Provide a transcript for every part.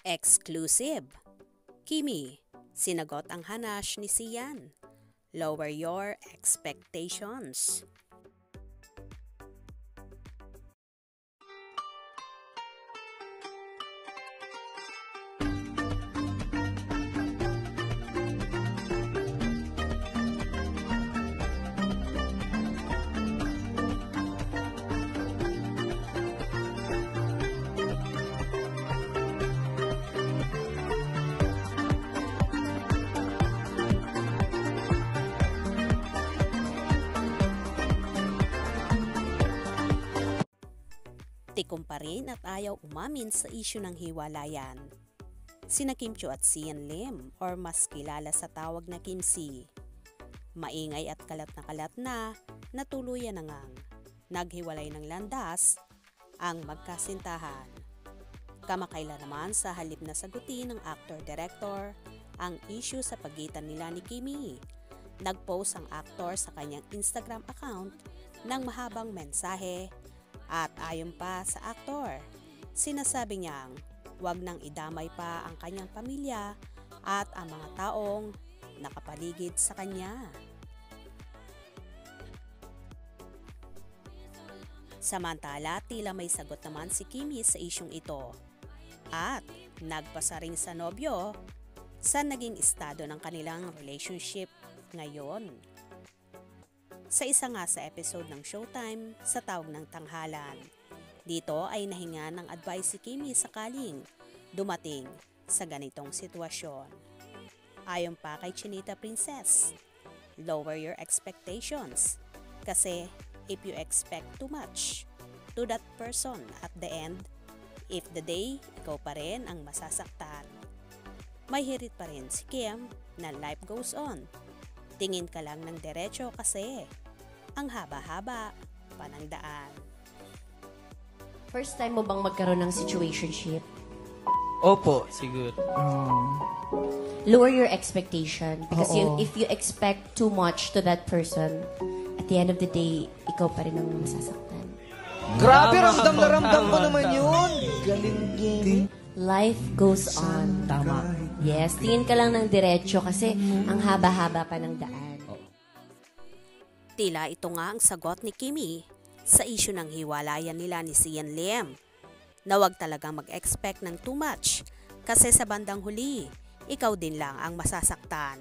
Exclusive. Kimi, sinagot ang hanash ni Sian. Lower your expectations. Tikom pa rin at ayaw umamin sa isyu ng hiwalayan. Sina Kim Chiu at Sian Lim, or mas kilala sa tawag na Kim Si. Maingay at kalat na natuluyan na ngang naghiwalay ng landas ang magkasintahan. Kamakailan naman sa halip na sagutin ng actor-director ang issue sa pagitan nila ni Kimi. Nag-post ang actor sa kanyang Instagram account ng mahabang mensahe. At ayon pa sa aktor, sinasabi niyang wag nang idamay pa ang kanyang pamilya at ang mga taong nakapaligid sa kanya. Samantala, tila may sagot naman si Kimi sa isyung ito at nagpasa rin sa nobyo sa naging estado ng kanilang relationship ngayon. Sa isa nga sa episode ng Showtime sa Tawag ng Tanghalan. Dito ay nahinga ng advice si Kimi sakaling dumating sa ganitong sitwasyon. Ayon pa kay Chinita Princess, lower your expectations kasi if you expect too much to that person at the end, if the day ikaw pa rin ang masasaktan. May hirit pa rin si Kim na life goes on. Tingin ka lang ng derecho kasi ang haba-haba pa ng daan. First time mo bang magkaroon ng situationship? Opo, siguro. Lower your expectation because Oo. if you expect too much to that person, at the end of the day, ikaw pa rin ang masasaktan. Grabe, ramdam na ramdam ko naman yun. Galing game. Life goes on. Tama. Yes, tingin ka lang ng diretso kasi ang haba-haba pa ng daan. Tila ito nga ang sagot ni Kimi sa isyu ng hiwalayan nila ni Sian Lim. Na wag talagang mag-expect ng too much kasi sa bandang huli, ikaw din lang ang masasaktan.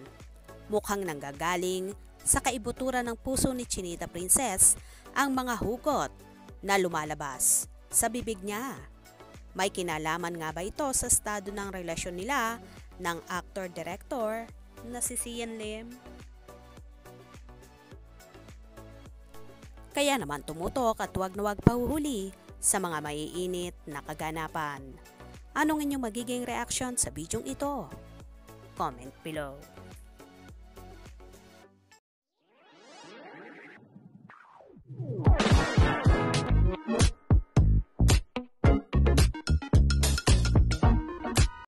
Mukhang nanggagaling sa kaibuturan ng puso ni Chinita Princess ang mga hugot na lumalabas sa bibig niya. May kinalaman nga ba ito sa estado ng relasyon nila ng actor-director na si Sian Lim? Kaya naman tumutok at wag na wag pahuhuli sa mga maiinit na kaganapan. Anong inyong magiging reaksyon sa bidyong ito? Comment below.